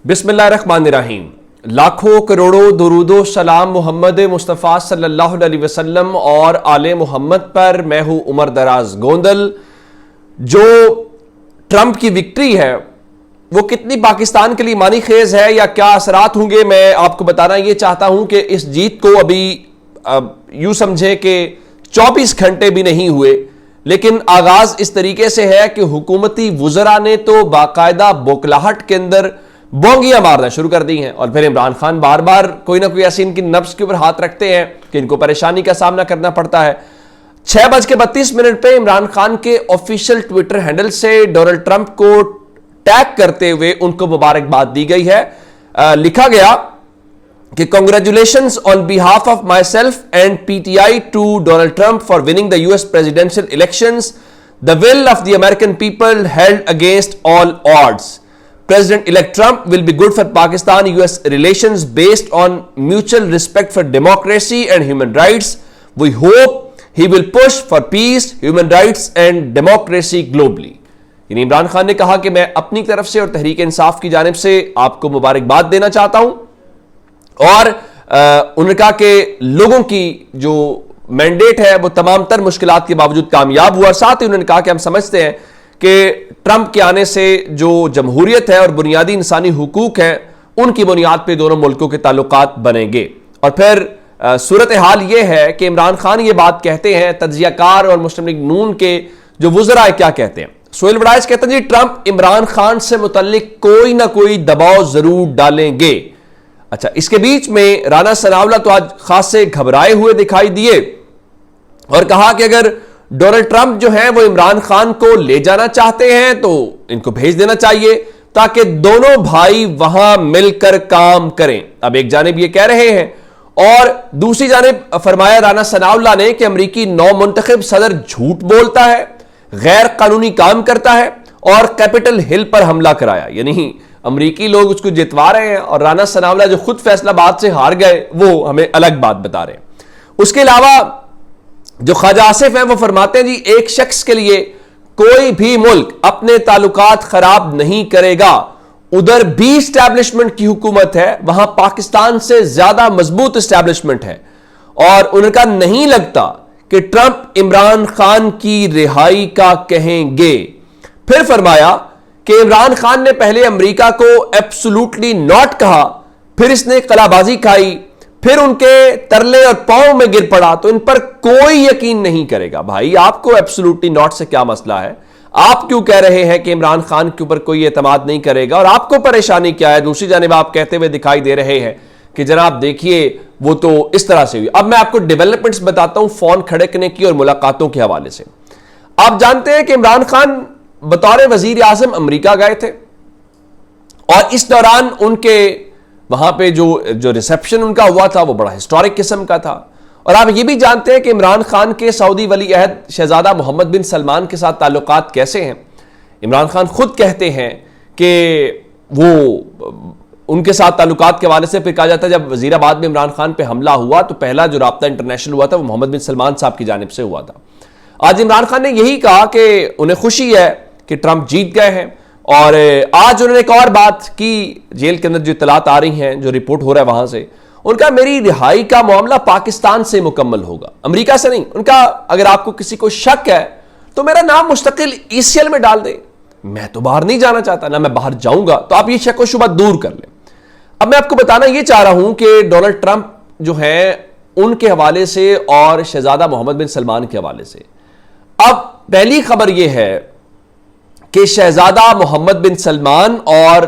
बिस्मिल्लाहिर्रहमानिर्रहीम। लाखों करोड़ों दुरूदो सलाम मोहम्मद मुस्तफ़ा सल्लल्लाहु अलैहि वसल्लम और आले मोहम्मद पर। मैं हूं उमर दराज गोंदल। जो ट्रंप की विक्ट्री है वो कितनी पाकिस्तान के लिए मानी खेज है या क्या असरात होंगे, मैं आपको बताना ये चाहता हूं कि इस जीत को अभी यूं समझे कि 24 घंटे भी नहीं हुए, लेकिन आगाज इस तरीके से है कि हुकूमती वुज़रा ने तो बाकायदा बौखलाहट के अंदर बोंगियां मारना शुरू कर दी हैं। और फिर इमरान खान बार बार कोई ना कोई ऐसी इनकी नफ्स के ऊपर हाथ रखते हैं कि इनको परेशानी का सामना करना पड़ता है। 6:32 पे इमरान खान के ऑफिशियल ट्विटर हैंडल से डोनाल्ड ट्रंप को टैग करते हुए उनको मुबारकबाद दी गई है। लिखा गया कि congratulations on behalf of myself and PTI to Donald Trump for winning the US presidential elections. The will of the American people held against all odds. President-elect Trump will be good for Pakistan-US relations based on mutual respect for democracy and human rights. We hope he will push for peace, human rights and democracy globally. यानी इमरान खान ने कहा कि मैं अपनी तरफ से और तहरीक इंसाफ की जानिब से आपको मुबारकबाद देना चाहता हूं, और उन्होंने कहा कि लोगों की जो मैंडेट है वो तमाम तर मुश्किलात के बावजूद कामयाब हुआ। साथ ही उन्होंने कहा कि हम समझते हैं कि ट्रंप के आने से जो जमहूरियत है और बुनियादी इंसानी हुकूक हैं उनकी बुनियाद पे दोनों मुल्कों के ताल्लुकात बनेंगे। और फिर सूरत हाल ये है कि इमरान खान ये बात कहते हैं, तज्जियाकार और मुस्लिम लीग नून के जो वुज़रा है क्या कहते हैं। सोहेल वड़ाइच कहते हैं जी ट्रंप इमरान खान से मुतल्लिक कोई ना कोई दबाव जरूर डालेंगे। अच्छा, इसके बीच में राना सनाउल्लाह तो आज खासे घबराए हुए दिखाई दिए और कहा कि अगर डोनाल्ड ट्रंप जो है वो इमरान खान को ले जाना चाहते हैं तो इनको भेज देना चाहिए ताकि दोनों भाई वहां मिलकर काम करें। अब एक जानिब ये कह रहे हैं और दूसरी जानिब फरमाया राना सनाउल्लाह ने कि अमरीकी नौ मुंतखब सदर झूठ बोलता है, गैर कानूनी काम करता है और कैपिटल हिल पर हमला कराया। यानी अमरीकी लोग उसको जितवा रहे हैं और राना सनाउल्लाह जो खुद फैसलाबाद से हार गए वो हमें अलग बात बता रहे हैं। उसके अलावा जो ख्वाजा आसिफ है वो फरमाते हैं जी एक शख्स के लिए कोई भी मुल्क अपने ताल्लुकात खराब नहीं करेगा। उधर भी इस्टेब्लिशमेंट की हुकूमत है, वहां पाकिस्तान से ज्यादा मजबूत इस्टेब्लिशमेंट है और उनका नहीं लगता कि ट्रंप इमरान खान की रिहाई का कहेंगे। फिर फरमाया कि इमरान खान ने पहले अमेरिका को एब्सोल्युटली नॉट कहा, फिर इसने कलाबाजी खाई, फिर उनके तरले और पांव में गिर पड़ा तो इन पर कोई यकीन नहीं करेगा। भाई आपको एब्सोल्युटली नॉट से क्या मसला है? आप क्यों कह रहे हैं कि इमरान खान के ऊपर कोई एतमाद नहीं करेगा और आपको परेशानी क्या है? दूसरी जानिब आप कहते हुए दिखाई दे रहे हैं कि जनाब देखिए वो तो इस तरह से हुई। अब मैं आपको डेवलपमेंट्स बताता हूं फोन खड़कने की और मुलाकातों के हवाले से। आप जानते हैं कि इमरान खान बतौर वजीर आजम अमरीका गए थे और इस दौरान उनके वहां पे जो रिसेप्शन उनका हुआ था वो बड़ा हिस्टोरिक किस्म का था। और आप ये भी जानते हैं कि इमरान खान के सऊदी वली अहद शहजादा मोहम्मद बिन सलमान के साथ ताल्लुकात कैसे हैं। इमरान खान खुद कहते हैं कि वो उनके साथ ताल्लुकात के हवाले से फिर कहा जाता है जब वजीराबाद में इमरान खान पे हमला हुआ तो पहला जो राब्ता इंटरनेशनल हुआ था वो मोहम्मद बिन सलमान साहब की जानिब से हुआ था। आज इमरान खान ने यही कहा कि उन्हें खुशी है कि ट्रंप जीत गए हैं। और आज उन्होंने एक और बात की, जेल के अंदर जो इतलात आ रही हैं, जो रिपोर्ट हो रहा है वहां से, उनका मेरी रिहाई का मामला पाकिस्तान से मुकम्मल होगा, अमेरिका से नहीं। उनका अगर आपको किसी को शक है तो मेरा नाम मुस्तकिल ईसीएल में डाल दे, मैं तो बाहर नहीं जाना चाहता, ना मैं बाहर जाऊंगा, तो आप ये शक व शुबा दूर कर लें। अब मैं आपको बताना यह चाह रहा हूं कि डोनाल्ड ट्रंप जो है उनके हवाले से और शहजादा मोहम्मद बिन सलमान के हवाले से अब पहली खबर यह है कि शहजादा मोहम्मद बिन सलमान और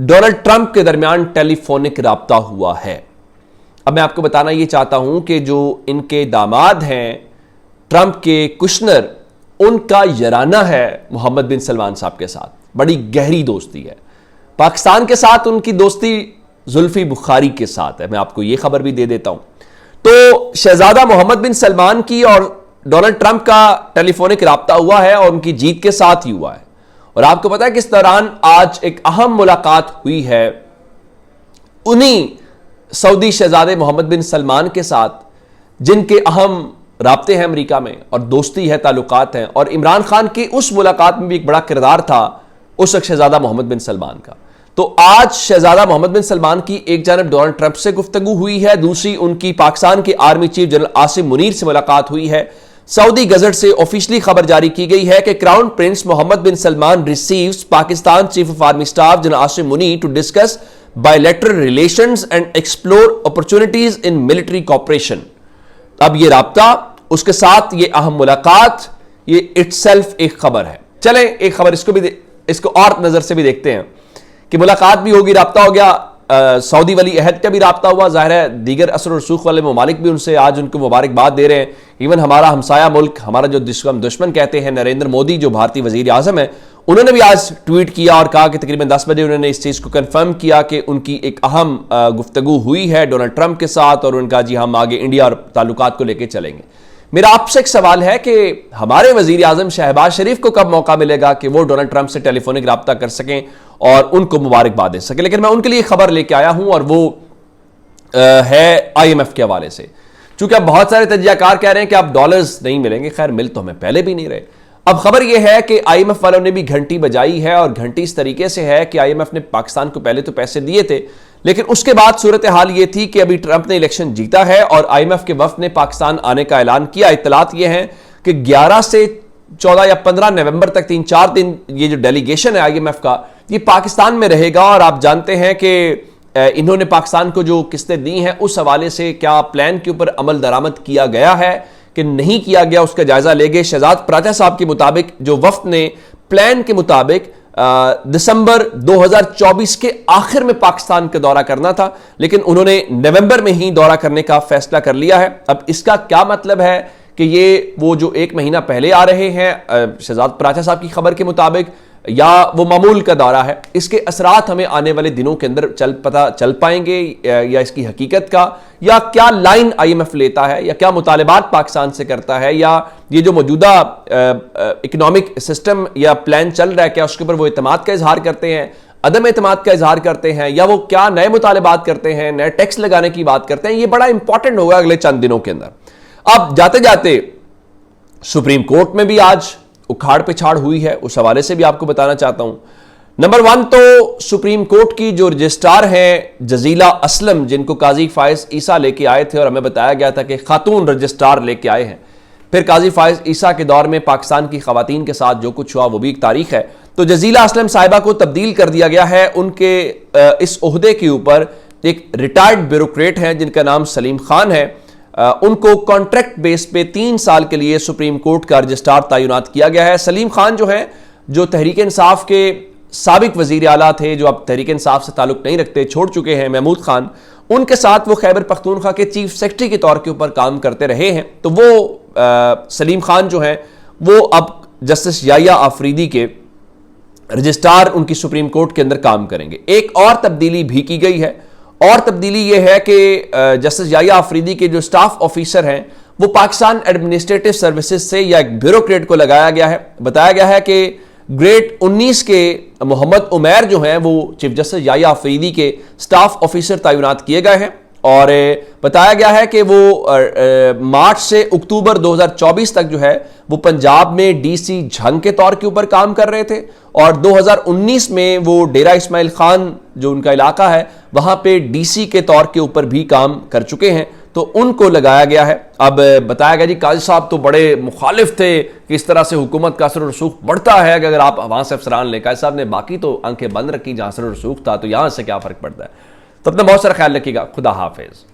डोनाल्ड ट्रंप के दरमियान टेलीफोनिक राब्ता हुआ है। अब मैं आपको बताना यह चाहता हूं कि जो इनके दामाद हैं ट्रंप के कुशनर, उनका यराना है मोहम्मद बिन सलमान साहब के साथ, बड़ी गहरी दोस्ती है। पाकिस्तान के साथ उनकी दोस्ती जुल्फी बुखारी के साथ है। मैं आपको यह खबर भी दे देता हूं। तो शहजादा मोहम्मद बिन सलमान की और डोनाल्ड ट्रंप का टेलीफोनिक राब्ता हुआ है और उनकी जीत के साथ ही हुआ है। और आपको पता है कि इस दौरान आज एक अहम मुलाकात हुई है उन्हीं सऊदी शहजादे मोहम्मद बिन सलमान के साथ, जिनके अहम राब्ते हैं अमेरिका में और दोस्ती है, ताल्लुकात हैं। और इमरान खान की उस मुलाकात में भी एक बड़ा किरदार था उस शहजादा मोहम्मद बिन सलमान का। तो आज शहजादा मोहम्मद बिन सलमान की एक जानब डोनाल्ड ट्रंप से गुफ्तगू हुई है, दूसरी उनकी पाकिस्तान के army chief general Asim Munir से मुलाकात हुई है। सऊदी गजट से ऑफिशियली खबर जारी की गई है कि crown prince Mohammed bin Salman receives Pakistan chief of army staff general Asim Munir to discuss bilateral relations and explore opportunities in military cooperation. अब ये राब्ता, उसके साथ ये अहम मुलाकात, ये इटसेल्फ एक खबर है। चलें एक खबर इसको और नजर से भी देखते हैं कि मुलाकात भी होगी, राब्ता हो गया, सऊदी वली अहद का भी राब्ता हुआ। जाहिर है दीगर असर और रसूख वाले ममालिक भी उनसे आज उनको मुबारकबाद दे रहे हैं। इवन हमारा हमसाया मुल्क, हमारा जो दुश्मन कहते हैं नरेंद्र मोदी, जो भारतीय वजीर आजम है, उन्होंने भी आज ट्वीट किया और कहा कि तकरीबन 10 बजे उन्होंने इस चीज़ को कंफर्म किया कि उनकी एक अहम गुफ्तगू हुई है डोनाल्ड ट्रंप के साथ, और उनका जी हम आगे इंडिया और ताल्लुकात को लेकर चलेंगे। मेरा आपसे एक सवाल है कि हमारे वजीर आजम शहबाज शरीफ को कब मौका मिलेगा कि वो डोनाल्ड ट्रंप से टेलीफोनिक रब्ता कर सकें और उनको मुबारकबाद दे सकें। लेकिन मैं उनके लिए खबर लेके आया हूं और वो है IMF के हवाले से। चूंकि अब बहुत सारे तजियाकार कह रहे हैं कि अब डॉलर्स नहीं मिलेंगे, खैर मिल तो हमें पहले भी नहीं रहे। अब खबर यह है कि IMF वालों ने भी घंटी बजाई है, और घंटी इस तरीके से है कि IMF ने पाकिस्तान को पहले तो पैसे दिए थे, लेकिन उसके बाद सूरत हाल ये थी कि अभी ट्रंप ने इलेक्शन जीता है और IMF के वफ्द ने पाकिस्तान आने का ऐलान किया। इत्तलात ये हैं कि 11 से 14 या 15 नवंबर तक 3-4 दिन ये जो डेलीगेशन है IMF का, ये पाकिस्तान में रहेगा। और आप जानते हैं कि इन्होंने पाकिस्तान को जो किस्तें दी हैं उस हवाले से क्या प्लान के ऊपर अमल दरामद किया गया है कि नहीं किया गया, उसका जायजा लेंगे। शहजाद प्राचा साहब के मुताबिक जो वफ्द ने प्लान के मुताबिक दिसंबर 2024 के आखिर में पाकिस्तान का दौरा करना था, लेकिन उन्होंने नवंबर में ही दौरा करने का फैसला कर लिया है। अब इसका क्या मतलब है कि ये वो जो 1 महीना पहले आ रहे हैं शहजाद प्राचा साहब की खबर के मुताबिक, या वो मामूल का दौरा है, इसके असरात हमें आने वाले दिनों के अंदर पता चल पाएंगे, या इसकी हकीकत का, या क्या लाइन IMF लेता है, या क्या मुतालिबात पाकिस्तान से करता है, या ये जो मौजूदा इकोनॉमिक सिस्टम या प्लान चल रहा है क्या उसके ऊपर वो इत्मीनाद का इजहार करते हैं, अदम इत्मीनाद का इजहार करते हैं, या वो क्या नए मुतालिबात करते हैं, नए टैक्स लगाने की बात करते हैं। ये बड़ा इंपॉर्टेंट होगा अगले चंद दिनों के अंदर। अब जाते जाते सुप्रीम कोर्ट में भी आज उखाड़ पिछाड़ हुई है, उस हवाले से भी आपको बताना चाहता हूं। नंबर 1 तो सुप्रीम कोर्ट की जो रजिस्ट्रार हैं जजीला असलम, जिनको काजी फायज ईसा लेके आए थे और हमें बताया गया था कि खातून रजिस्ट्रार लेके आए हैं। फिर काजी फायज ईसा के दौर में पाकिस्तान की खवातीन के साथ जो कुछ हुआ वो भी एक तारीख है। तो जजीला असलम साहिबा को तब्दील कर दिया गया है। उनके इस ओहदे के ऊपर एक रिटायर्ड ब्यूरोक्रेट हैं जिनका नाम सलीम खान है। उनको कॉन्ट्रैक्ट बेस पे 3 साल के लिए सुप्रीम कोर्ट का रजिस्ट्रार तैनात किया गया है। सलीम खान जो है, जो तहरीक इंसाफ के साबिक वजीर आला थे, जो अब तहरीक इंसाफ से ताल्लुक नहीं रखते, छोड़ चुके हैं, महमूद खान, उनके साथ वो खैबर पख्तूनख्वा के चीफ सेक्रेटरी के तौर के ऊपर काम करते रहे हैं। तो वो सलीम खान जो है वो अब जस्टिस याया आफरीदी के रजिस्ट्रार उनकी सुप्रीम कोर्ट के अंदर काम करेंगे। एक और तब्दीली भी की गई है, और तब्दीली यह है कि जस्टिस याया आफरीदी के जो स्टाफ ऑफिसर हैं वो पाकिस्तान एडमिनिस्ट्रेटिव सर्विसेज से या एक ब्यूरोक्रेट को लगाया गया है। बताया गया है कि ग्रेड 19 के मोहम्मद उमैर जो हैं वो चीफ जस्टिस याया आफरीदी के स्टाफ ऑफिसर तैनात किए गए हैं। और बताया गया है कि वो मार्च से अक्टूबर 2024 तक जो है वो पंजाब में DC झंग के तौर के ऊपर काम कर रहे थे, और 2019 में वो डेरा इस्माइल खान जो उनका इलाका है वहां पे DC के तौर के ऊपर भी काम कर चुके हैं, तो उनको लगाया गया है। अब बताया गया जी काजी साहब तो बड़े मुखालिफ थे कि इस तरह से हुकूमत का असर और रसूख बढ़ता है कि अगर आप वहां से अफसरान ले, काजी साहब ने बाकी तो आंखें बंद रखी, जहां असर और रसूख था तो यहां से क्या फर्क पड़ता है। तो अपना बहुत सारा ख्याल रखिएगा। खुदा हाफिज।